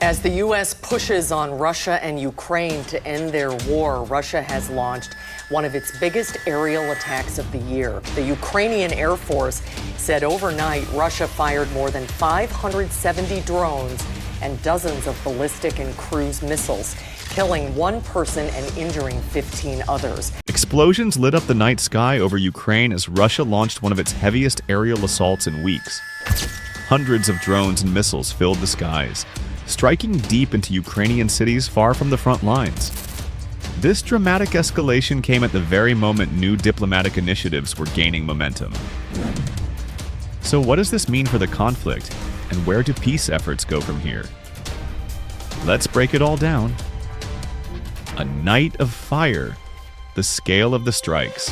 As the U.S. pushes on Russia and Ukraine to end their war, Russia has launched one of its biggest aerial attacks of the year. The Ukrainian Air Force said overnight Russia fired more than 570 drones and dozens of ballistic and cruise missiles, killing one person and injuring 15 others. Explosions lit up the night sky over Ukraine as Russia launched one of its heaviest aerial assaults in weeks. Hundreds of drones and missiles filled the skies, striking deep into Ukrainian cities far from the front lines. This dramatic escalation came at the very moment new diplomatic initiatives were gaining momentum. So what does this mean for the conflict, and where do peace efforts go from here? Let's break it all down. A night of fire, the scale of the strikes.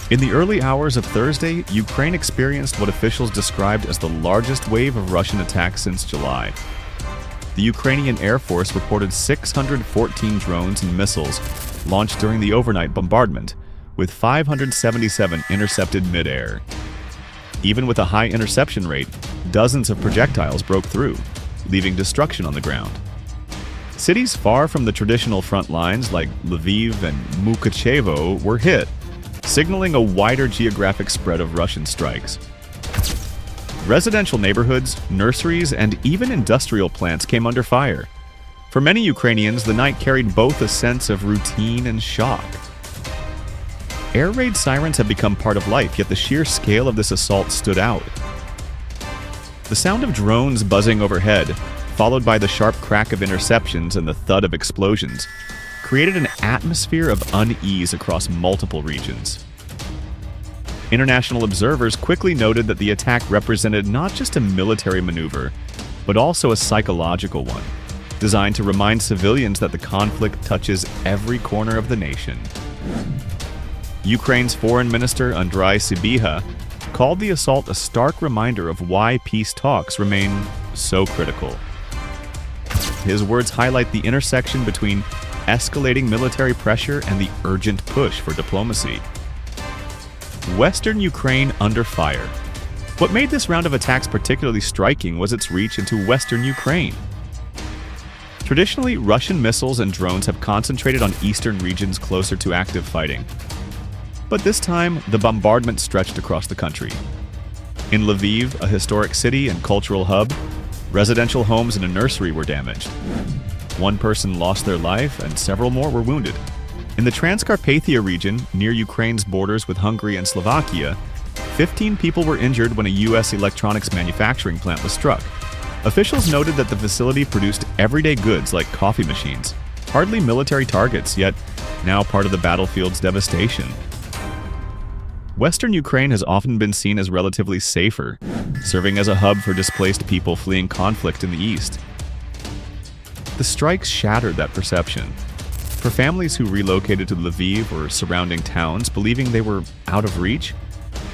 In the early hours of Thursday, Ukraine experienced what officials described as the largest wave of Russian attacks since July. The Ukrainian Air Force reported 614 drones and missiles launched during the overnight bombardment, with 577 intercepted mid-air. Even with a high interception rate, dozens of projectiles broke through, leaving destruction on the ground. Cities far from the traditional front lines like Lviv and Mukachevo were hit, signaling a wider geographic spread of Russian strikes. Residential neighborhoods, nurseries, and even industrial plants came under fire. For many Ukrainians, the night carried both a sense of routine and shock. Air raid sirens have become part of life, yet the sheer scale of this assault stood out. The sound of drones buzzing overhead, followed by the sharp crack of interceptions and the thud of explosions, created an atmosphere of unease across multiple regions. International observers quickly noted that the attack represented not just a military maneuver, but also a psychological one, designed to remind civilians that the conflict touches every corner of the nation. Ukraine's Foreign Minister Andriy Sybiha called the assault a stark reminder of why peace talks remain so critical. His words highlight the intersection between escalating military pressure and the urgent push for diplomacy. Western Ukraine under fire. What made this round of attacks particularly striking was its reach into Western Ukraine. Traditionally, Russian missiles and drones have concentrated on eastern regions closer to active fighting. But this time, the bombardment stretched across the country. In Lviv, a historic city and cultural hub, residential homes and a nursery were damaged. One person lost their life and several more were wounded. In the Transcarpathia region, near Ukraine's borders with Hungary and Slovakia, 15 people were injured when a U.S. electronics manufacturing plant was struck. Officials noted that the facility produced everyday goods like coffee machines, hardly military targets, yet now part of the battlefield's devastation. Western Ukraine has often been seen as relatively safer, serving as a hub for displaced people fleeing conflict in the east. The strikes shattered that perception. For families who relocated to Lviv or surrounding towns, believing they were out of reach,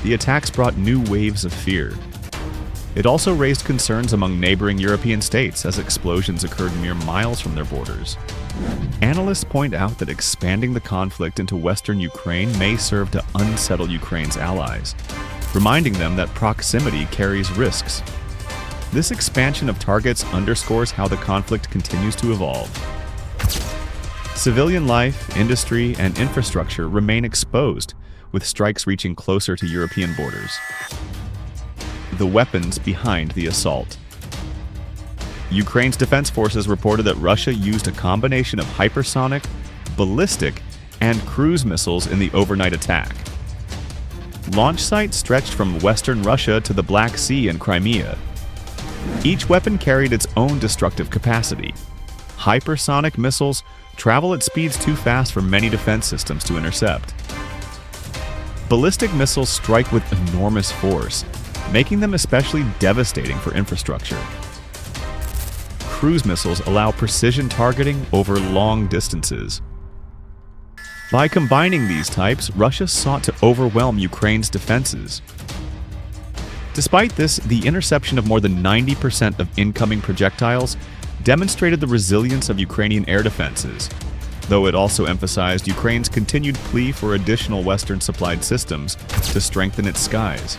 the attacks brought new waves of fear. It also raised concerns among neighboring European states as explosions occurred mere miles from their borders. Analysts point out that expanding the conflict into Western Ukraine may serve to unsettle Ukraine's allies, reminding them that proximity carries risks. This expansion of targets underscores how the conflict continues to evolve. Civilian life, industry, and infrastructure remain exposed, with strikes reaching closer to European borders. The weapons behind the assault. Ukraine's defense forces reported that Russia used a combination of hypersonic, ballistic, and cruise missiles in the overnight attack. Launch sites stretched from western Russia to the Black Sea and Crimea. Each weapon carried its own destructive capacity. Hypersonic missiles travel at speeds too fast for many defense systems to intercept. Ballistic missiles strike with enormous force, making them especially devastating for infrastructure. Cruise missiles allow precision targeting over long distances. By combining these types, Russia sought to overwhelm Ukraine's defenses. Despite this, the interception of more than 90% of incoming projectiles demonstrated the resilience of Ukrainian air defenses, though it also emphasized Ukraine's continued plea for additional Western-supplied systems to strengthen its skies.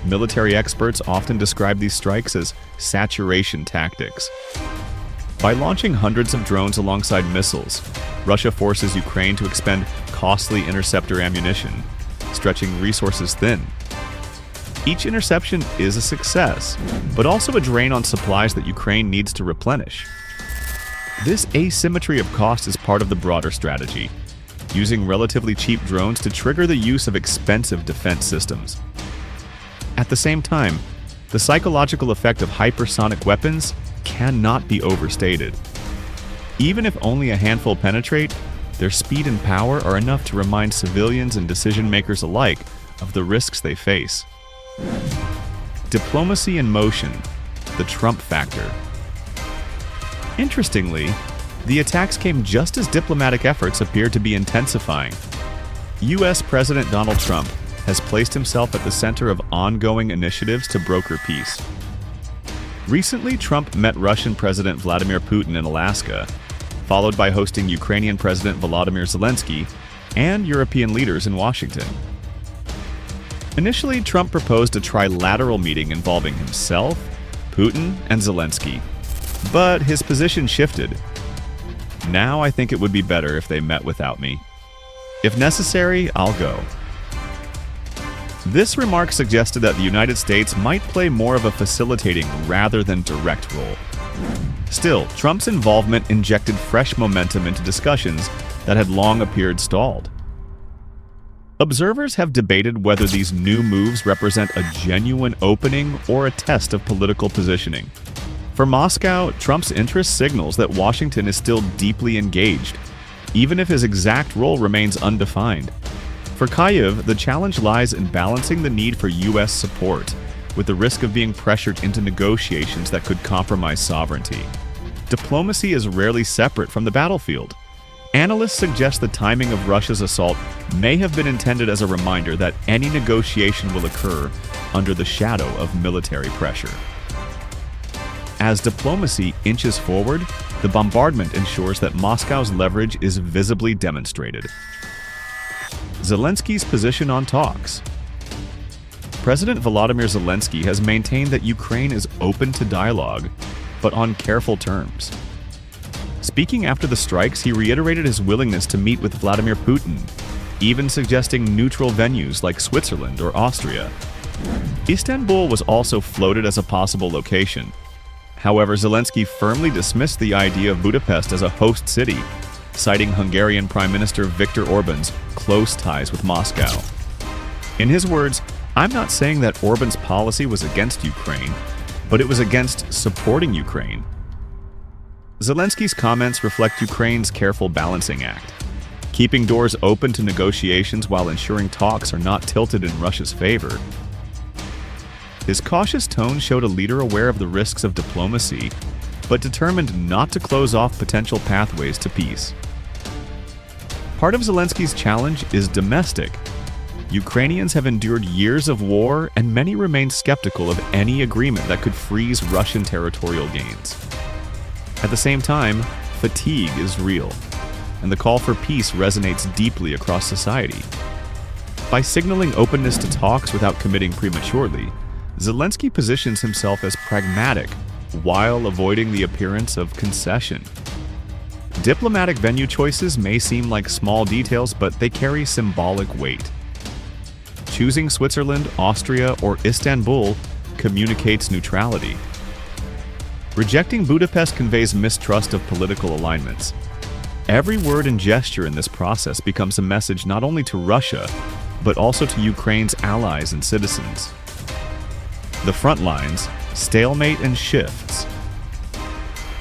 Military experts often describe these strikes as saturation tactics. By launching hundreds of drones alongside missiles, Russia forces Ukraine to expend costly interceptor ammunition, stretching resources thin. Each interception is a success, but also a drain on supplies that Ukraine needs to replenish. This asymmetry of cost is part of the broader strategy, using relatively cheap drones to trigger the use of expensive defense systems. At the same time, the psychological effect of hypersonic weapons cannot be overstated. Even if only a handful penetrate, their speed and power are enough to remind civilians and decision-makers alike of the risks they face. Diplomacy in motion, the Trump factor. Interestingly, the attacks came just as diplomatic efforts appeared to be intensifying. U.S. President Donald Trump has placed himself at the center of ongoing initiatives to broker peace. Recently, Trump met Russian President Vladimir Putin in Alaska, followed by hosting Ukrainian President Volodymyr Zelensky and European leaders in Washington. Initially, Trump proposed a trilateral meeting involving himself, Putin, and Zelensky, but his position shifted. Now I think it would be better if they met without me. If necessary, I'll go. This remark suggested that the United States might play more of a facilitating rather than direct role. Still, Trump's involvement injected fresh momentum into discussions that had long appeared stalled. Observers have debated whether these new moves represent a genuine opening or a test of political positioning. For Moscow, Trump's interest signals that Washington is still deeply engaged, even if his exact role remains undefined. For Kyiv, the challenge lies in balancing the need for U.S. support with the risk of being pressured into negotiations that could compromise sovereignty. Diplomacy is rarely separate from the battlefield. Analysts suggest the timing of Russia's assault may have been intended as a reminder that any negotiation will occur under the shadow of military pressure. As diplomacy inches forward, the bombardment ensures that Moscow's leverage is visibly demonstrated. Zelensky's position on talks. President Volodymyr Zelensky has maintained that Ukraine is open to dialogue, but on careful terms. Speaking after the strikes, he reiterated his willingness to meet with Vladimir Putin, even suggesting neutral venues like Switzerland or Austria. Istanbul was also floated as a possible location. However, Zelensky firmly dismissed the idea of Budapest as a host city, citing Hungarian Prime Minister Viktor Orban's close ties with Moscow. In his words, "I'm not saying that Orban's policy was against Ukraine, but it was against supporting Ukraine." Zelensky's comments reflect Ukraine's careful balancing act, keeping doors open to negotiations while ensuring talks are not tilted in Russia's favor. His cautious tone showed a leader aware of the risks of diplomacy, but determined not to close off potential pathways to peace. Part of Zelensky's challenge is domestic. Ukrainians have endured years of war, and many remain skeptical of any agreement that could freeze Russian territorial gains. At the same time, fatigue is real, and the call for peace resonates deeply across society. By signaling openness to talks without committing prematurely, Zelensky positions himself as pragmatic while avoiding the appearance of concession. Diplomatic venue choices may seem like small details, but they carry symbolic weight. Choosing Switzerland, Austria, or Istanbul communicates neutrality. Rejecting Budapest conveys mistrust of political alignments. Every word and gesture in this process becomes a message not only to Russia, but also to Ukraine's allies and citizens. The front lines, stalemate and shifts.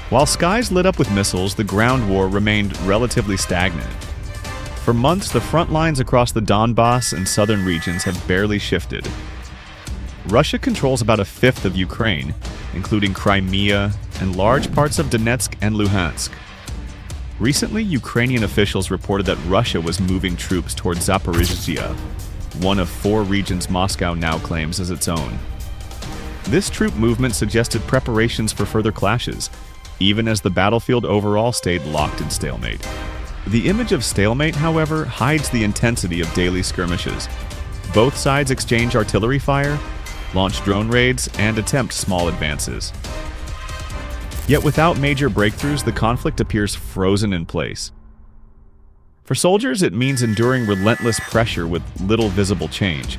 While skies lit up with missiles, the ground war remained relatively stagnant. For months, the front lines across the Donbass and southern regions have barely shifted. Russia controls about a fifth of Ukraine, including Crimea and large parts of Donetsk and Luhansk. Recently, Ukrainian officials reported that Russia was moving troops toward Zaporizhzhia, one of 4 regions Moscow now claims as its own. This troop movement suggested preparations for further clashes, even as the battlefield overall stayed locked in stalemate. The image of stalemate, however, hides the intensity of daily skirmishes. Both sides exchange artillery fire, launch drone raids, and attempt small advances. Yet without major breakthroughs, the conflict appears frozen in place. For soldiers, it means enduring relentless pressure with little visible change.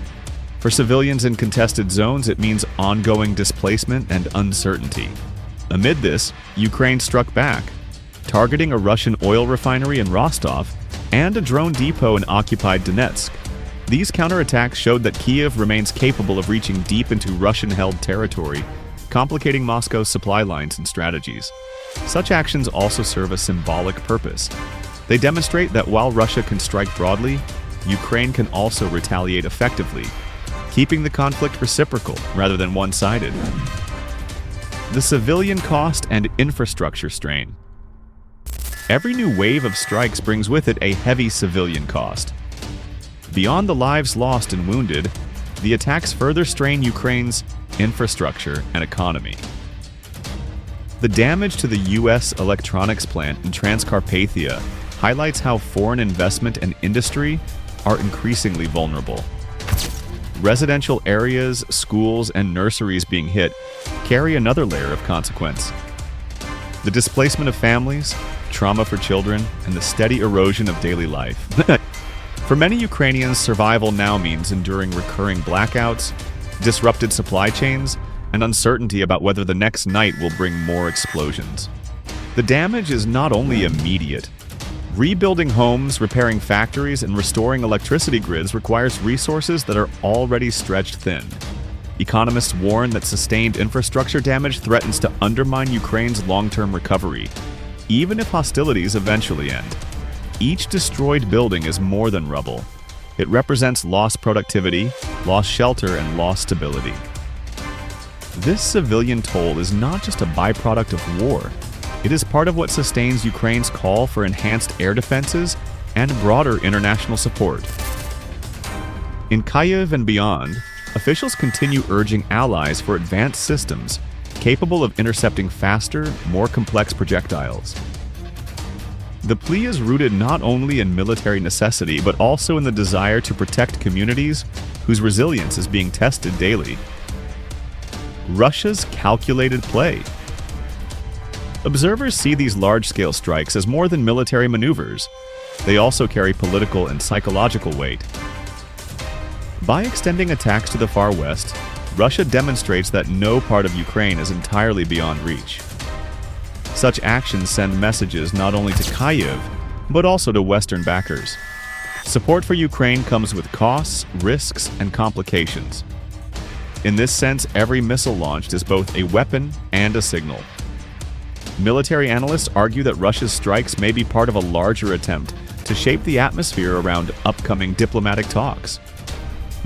For civilians in contested zones, it means ongoing displacement and uncertainty. Amid this, Ukraine struck back, targeting a Russian oil refinery in Rostov and a drone depot in occupied Donetsk. These counterattacks showed that Kyiv remains capable of reaching deep into Russian-held territory, complicating Moscow's supply lines and strategies. Such actions also serve a symbolic purpose. They demonstrate that while Russia can strike broadly, Ukraine can also retaliate effectively, keeping the conflict reciprocal rather than one-sided. The civilian cost and infrastructure strain. Every new wave of strikes brings with it a heavy civilian cost. Beyond the lives lost and wounded, the attacks further strain Ukraine's infrastructure and economy. The damage to the U.S. electronics plant in Transcarpathia highlights how foreign investment and industry are increasingly vulnerable. Residential areas, schools, and nurseries being hit carry another layer of consequence. The displacement of families, trauma for children, and the steady erosion of daily life. For many Ukrainians, survival now means enduring recurring blackouts, disrupted supply chains, and uncertainty about whether the next night will bring more explosions. The damage is not only immediate. Rebuilding homes, repairing factories, and restoring electricity grids requires resources that are already stretched thin. Economists warn that sustained infrastructure damage threatens to undermine Ukraine's long-term recovery, even if hostilities eventually end. Each destroyed building is more than rubble. It represents lost productivity, lost shelter, and lost stability. This civilian toll is not just a byproduct of war. It is part of what sustains Ukraine's call for enhanced air defenses and broader international support. In Kyiv and beyond, officials continue urging allies for advanced systems capable of intercepting faster, more complex projectiles. The plea is rooted not only in military necessity, but also in the desire to protect communities whose resilience is being tested daily. Russia's calculated play. Observers see these large-scale strikes as more than military maneuvers. They also carry political and psychological weight. By extending attacks to the far west, Russia demonstrates that no part of Ukraine is entirely beyond reach. Such actions send messages not only to Kyiv, but also to Western backers. Support for Ukraine comes with costs, risks, and complications. In this sense, every missile launched is both a weapon and a signal. Military analysts argue that Russia's strikes may be part of a larger attempt to shape the atmosphere around upcoming diplomatic talks.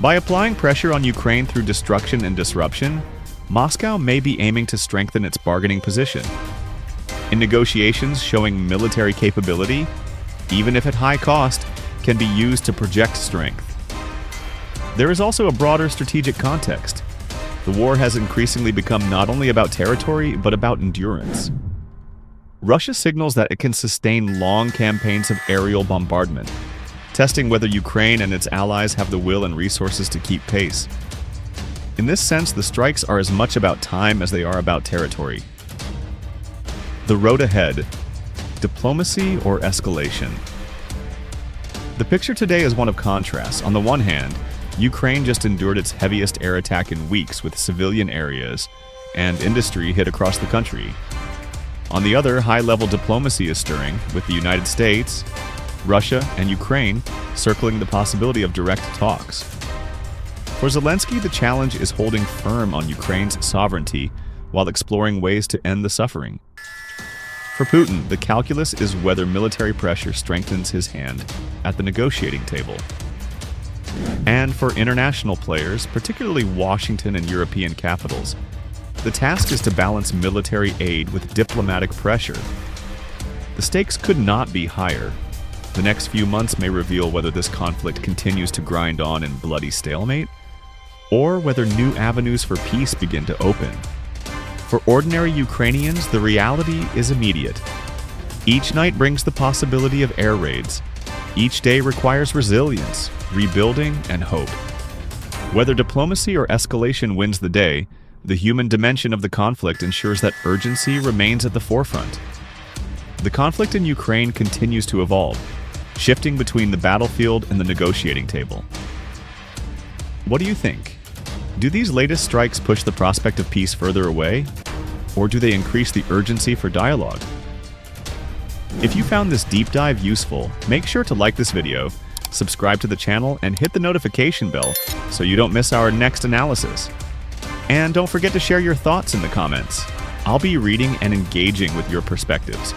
By applying pressure on Ukraine through destruction and disruption, Moscow may be aiming to strengthen its bargaining position. In negotiations, showing military capability, even if at high cost, can be used to project strength. There is also a broader strategic context. The war has increasingly become not only about territory, but about endurance. Russia signals that it can sustain long campaigns of aerial bombardment, testing whether Ukraine and its allies have the will and resources to keep pace. In this sense, the strikes are as much about time as they are about territory. The road ahead: diplomacy or escalation? The picture today is one of contrast. On the one hand, Ukraine just endured its heaviest air attack in weeks with civilian areas and industry hit across the country. On the other, high-level diplomacy is stirring, with the United States, Russia, and Ukraine circling the possibility of direct talks. For Zelensky, the challenge is holding firm on Ukraine's sovereignty while exploring ways to end the suffering. For Putin, the calculus is whether military pressure strengthens his hand at the negotiating table. And for international players, particularly Washington and European capitals, the task is to balance military aid with diplomatic pressure. The stakes could not be higher. The next few months may reveal whether this conflict continues to grind on in bloody stalemate, or whether new avenues for peace begin to open. For ordinary Ukrainians, the reality is immediate. Each night brings the possibility of air raids. Each day requires resilience, rebuilding, and hope. Whether diplomacy or escalation wins the day, the human dimension of the conflict ensures that urgency remains at the forefront. The conflict in Ukraine continues to evolve, shifting between the battlefield and the negotiating table. What do you think? Do these latest strikes push the prospect of peace further away, or do they increase the urgency for dialogue? If you found this deep dive useful, make sure to like this video, subscribe to the channel, and hit the notification bell so you don't miss our next analysis. And don't forget to share your thoughts in the comments. I'll be reading and engaging with your perspectives.